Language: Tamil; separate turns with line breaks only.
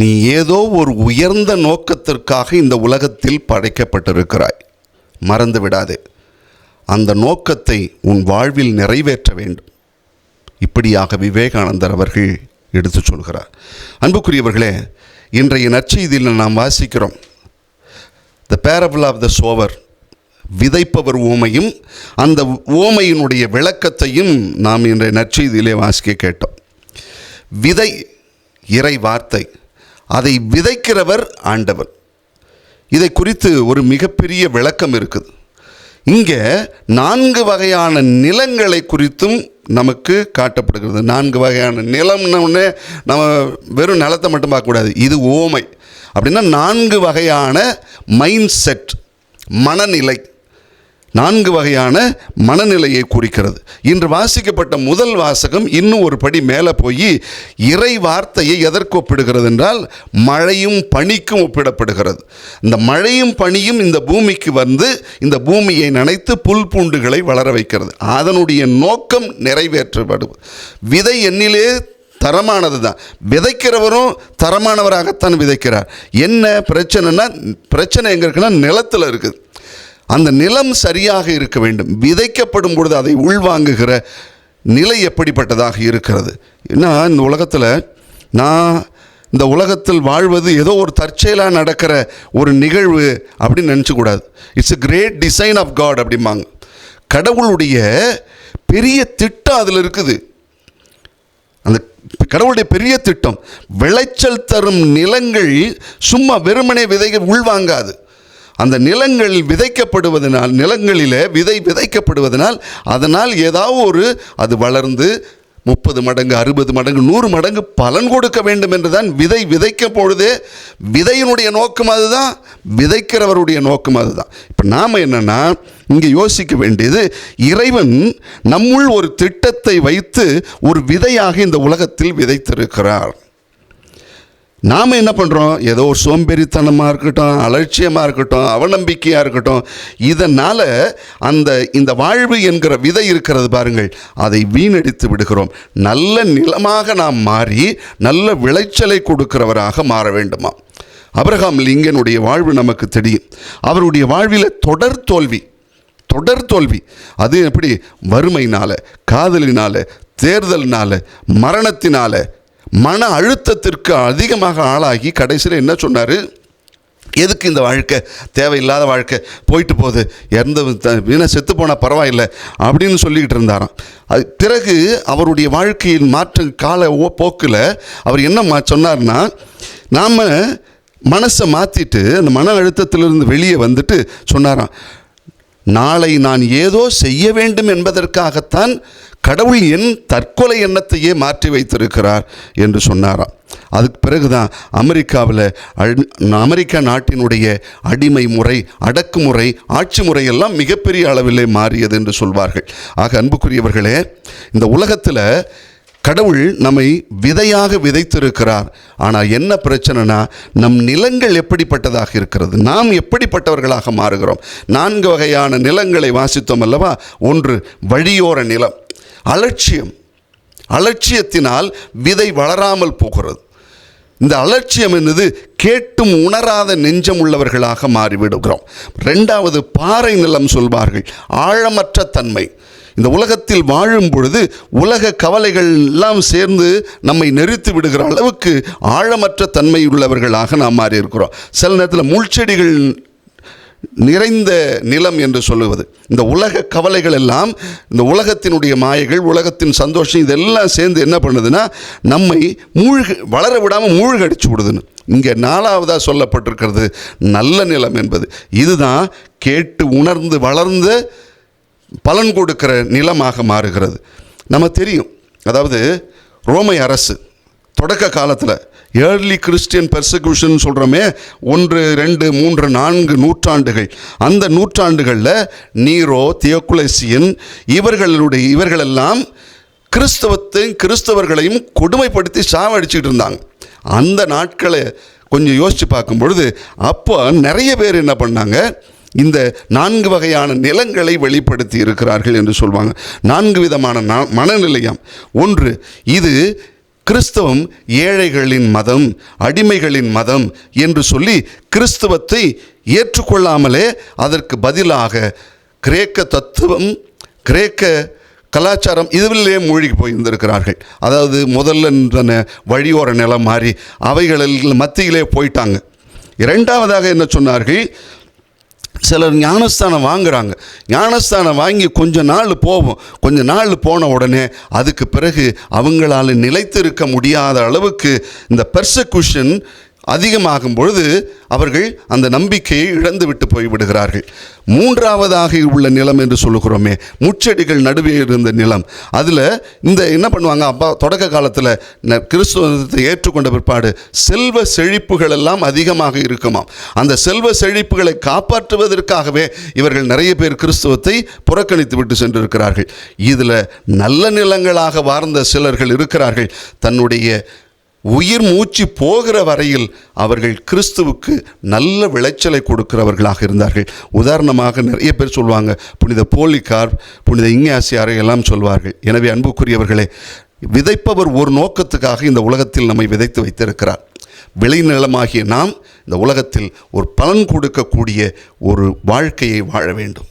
நீ ஏதோ ஒரு உயர்ந்த நோக்கத்திற்காக இந்த உலகத்தில் படைக்கப்பட்டிருக்கிறாய். மறந்து விடாதே, அந்த நோக்கத்தை உன் வாழ்வில் நிறைவேற்ற வேண்டும். இப்படியாக விவேகானந்தர் அவர்கள் எடுத்து சொல்கிறார். அன்புக்குரியவர்களே, இன்றைய நற்செய்தியில் நாம் வாசிக்கிறோம் the parable of the sower, விதைப்பவர் ஓமையும் அந்த ஓமையினுடைய விளக்கத்தையும் நாம் இன்றைய நற்செய்தியிலே வாசிக்க கேட்டோம். விதை இறை வார்த்தை, அதை விதைக்கிறவர் ஆண்டவர். இதை குறித்து ஒரு மிகப்பெரிய விளக்கம் இருக்குது. இங்கே 4 வகையான நிலங்களை குறித்தும் நமக்கு காட்டப்படுகிறது. 4 வகையான நிலம்னு நம்ம வெறும் நிலத்தை மட்டும் பார்க்கக்கூடாது. இது ஓமை அப்படின்னா 4 வகையான மைண்ட் செட், மனநிலை, 4 வகையான மனநிலையை குறிக்கிறது. இன்று வாசிக்கப்பட்ட முதல் வாசகம் இன்னும் ஒரு படி மேலே போய் இறை வார்த்தையை எதற்கு ஒப்பிடுகிறது என்றால் மழையும் பனிக்கும் ஒப்பிடப்படுகிறது. இந்த மழையும் பனியும் இந்த பூமிக்கு வந்து இந்த பூமியை நனைத்து புல் பூண்டுகளை வளர வைக்கிறது. அதனுடைய நோக்கம் நிறைவேற்றப்படுவது. விதை எண்ணிலே தரமானது தான், விதைக்கிறவரும் தரமானவராகத்தான் விதைக்கிறார். என்ன பிரச்சனைனா, பிரச்சனை எங்கே இருக்குன்னா நிலத்தில் இருக்குது. அந்த நிலம் சரியாக இருக்க வேண்டும். விதைக்கப்படும் பொழுது அதை உள்வாங்குகிற நிலை எப்படிப்பட்டதாக இருக்கிறது? ஏன்னா இந்த உலகத்தில் இந்த உலகத்தில் வாழ்வது ஏதோ ஒரு தற்செயலாக நடக்கிற ஒரு நிகழ்வு அப்படின்னு நினச்சக்கூடாது. It's a great design of God அப்படிம்பாங்க. கடவுளுடைய பெரிய திட்டம் அதில் இருக்குது. அந்த கடவுளுடைய பெரிய திட்டம். விளைச்சல் தரும் நிலங்கள் சும்மா வெறுமனே விதைகள் உள்வாங்காது. அந்த நிலங்கள் விதைக்கப்படுவதனால், நிலங்களில் விதைக்கப்படுவதனால் அதனால் ஏதாவது அது வளர்ந்து 30 மடங்கு 60 மடங்கு 100 மடங்கு பலன் கொடுக்க வேண்டும் என்று தான் விதைக்கும் பொழுதே விதையினுடைய நோக்கம் அதுதான், விதைக்கிறவருடைய நோக்கம் அதுதான். இப்போ நாம் என்னென்னா இங்கே யோசிக்க வேண்டியது, இறைவன் நம்முள் ஒரு திட்டத்தை வைத்து ஒரு விதையாக இந்த உலகத்தில் விதைத்திருக்கிறார். நாம் என்ன பண்ணுறோம்? ஏதோ ஒரு சோம்பேறித்தனமாக இருக்கட்டும், அலட்சியமாக இருக்கட்டும், அவநம்பிக்கையாக இருக்கட்டும், இதனால் இந்த வாழ்வு என்கிற விதை இருக்கிறது பாருங்கள், அதை வீணடித்து விடுகிறோம். நல்ல நிலமாக நாம் மாறி நல்ல விளைச்சலை கொடுக்கிறவராக மாற வேண்டுமா? ஆபிரகாம் லிங்கனுடைய வாழ்வு நமக்கு தெரியும். அவருடைய வாழ்வில் தொடர் தோல்வி. அது எப்படி? வறுமையினால், காதலினால், தேர்தலினால், மரணத்தினால், மன அழுத்தத்திற்கு அதிகமாக ஆளாகி கடைசியில் என்ன சொன்னார்? எதுக்கு இந்த வாழ்க்கை, தேவையில்லாத வாழ்க்கை, போயிட்டு போகுது, வீணை செத்து போனால் பரவாயில்லை அப்படின்னு சொல்லிக்கிட்டு இருந்தாராம். அது பிறகு அவருடைய வாழ்க்கையில் கால போக்கில் அவர் என்ன சொன்னார்னா, நாம் மனசை மாற்றிட்டு அந்த மன அழுத்தத்திலிருந்து வெளியே வந்துட்டு சொன்னாராம், நாளை நான் ஏதோ செய்ய வேண்டும் என்பதற்காகத்தான் கடவுள் என் தற்கொலை எண்ணத்தையே மாற்றி வைத்திருக்கிறார் என்று சொன்னாராம். அதுக்கு பிறகுதான் அமெரிக்கா நாட்டினுடைய அடிமை முறை, அடக்குமுறை, ஆட்சி முறையெல்லாம் மிகப்பெரிய அளவிலே மாறியது என்று சொல்வார்கள். ஆக அன்புக்குரியவர்களே, இந்த உலகத்தில் கடவுள் நம்மை விதையாக விதைத்திருக்கிறார். ஆனால் என்ன பிரச்சனைனா, நம் நிலங்கள் எப்படிப்பட்டதாக இருக்கிறது, நாம் எப்படிப்பட்டவர்களாக மாறுகிறோம்? 4 வகையான நிலங்களை வாசித்தோம் அல்லவா? 1 வழியோர நிலம், அலட்சியத்தினால் விதை வளராமல் போகிறது. இந்த அலட்சியம் என்னது? கேட்டும் உணராத நெஞ்சம் உள்ளவர்களாக மாறிவிடுகிறோம். 2வது பாறை நிலம் சொல்வார்கள், ஆழமற்ற தன்மை. இந்த உலகத்தில் வாழும் பொழுது உலக கவலைகள் எல்லாம் சேர்ந்து நம்மை நெறித்து விடுகிற அளவுக்கு ஆழமற்ற தன்மை உள்ளவர்களாக நாம் மாறி இருக்கிறோம். சில நேரத்தில் முள்செடிகள் நிறைந்த நிலம் என்று சொல்லுவது. இந்த உலக கவலைகள் எல்லாம், இந்த உலகத்தினுடைய மாயைகள், உலகத்தின் சந்தோஷம், இதெல்லாம் சேர்ந்து என்ன பண்ணுதுன்னா நம்மை வளர விடாமல் மூழ்கடிச்சு விடுதுன்னு. இங்கே 4வதாக சொல்லப்பட்டிருக்கிறது நல்ல நிலம் என்பது. இதுதான் கேட்டு உணர்ந்து வளர்ந்த பலன் கொடுக்கிற நிலமாக மாறுகிறது. நம்ம தெரியும், அதாவது ரோமை அரசு தொடக்க காலத்தில் ஏர்லி கிறிஸ்டியன் பெர்செக்யூஷன் சொல்கிறோமே, 1, 2, 3, 4 நூற்றாண்டுகள். அந்த நூற்றாண்டுகளில் நீரோ, தியோக்குலேசியன் இவர்களெல்லாம் கிறிஸ்தவர்களையும் கொடுமைப்படுத்தி சாவடிச்சுக்கிட்டு இருந்தாங்க. அந்த நாட்களை கொஞ்சம் யோசித்து பார்க்கும் பொழுது அப்போ நிறைய பேர் என்ன பண்ணாங்க, இந்த 4 வகையான நிலங்களை வெளிப்படுத்தி இருக்கிறார்கள் என்று சொல்வாங்க. 4 விதமான மனநிலையம். 1, இது கிறிஸ்தவம் ஏழைகளின் மதம், அடிமைகளின் மதம் என்று சொல்லி கிறிஸ்தவத்தை ஏற்றுக்கொள்ளாமலே அதற்கு பதிலாக கிரேக்க தத்துவம், கிரேக்க கலாச்சாரம் இதுவிலே மூழ்கி போயிருந்திருக்கிறார்கள். அதாவது முதல்ல வழியோர நிலம் மாறி அவைகளில் மத்தியிலே போயிட்டாங்க. இரண்டாவதாக என்ன சொன்னார்கள், சிலர் ஞானஸ்தானம் வாங்குகிறாங்க. ஞானஸ்தானம் வாங்கி கொஞ்ச நாள் போன உடனே அதுக்கு பிறகு அவங்களால் நிலைத்திருக்க முடியாத அளவுக்கு இந்த பெர்செக்யூஷன் அதிகமாகும் பொழுது அவர்கள் அந்த நம்பிக்கையை இழந்து விட்டு போய்விடுகிறார்கள். மூன்றாவதாக உள்ள நிலம் என்று சொல்லுகிறோமே, முச்செடிகள் நடுவே இருந்த நிலம், அதில் இந்த என்ன பண்ணுவாங்க, தொடக்க காலத்தில் கிறிஸ்துவத்தை ஏற்றுக்கொண்ட பிற்பாடு செல்வ செழிப்புகள் எல்லாம் அதிகமாக இருக்குமாம். அந்த செல்வ செழிப்புகளை காப்பாற்றுவதற்காகவே இவர்கள் நிறைய பேர் கிறிஸ்துவத்தை புறக்கணித்து விட்டு சென்றிருக்கிறார்கள். இதில் நல்ல நிலங்களாக வாழ்ந்த சிலர்கள் இருக்கிறார்கள். தன்னுடைய உயிர் மூச்சு போகிற வரையில் அவர்கள் கிறிஸ்துவுக்கு நல்ல விளைச்சலை கொடுக்கிறவர்களாக இருந்தார்கள். உதாரணமாக நிறைய பேர் சொல்லுவாங்க, புனித போலிகார்ப், புனித இஞ்ஞாசியாரை எல்லாம் சொல்வார்கள். எனவே அன்புக்குரியவர்களே, விதைப்பவர் ஒரு நோக்கத்துக்காக இந்த உலகத்தில் நம்மை விதைத்து வைத்திருக்கிறார். விளைநிலமாகிய நாம் இந்த உலகத்தில் ஒரு பலன் கொடுக்கக்கூடிய ஒரு வாழ்க்கையை வாழ வேண்டும்.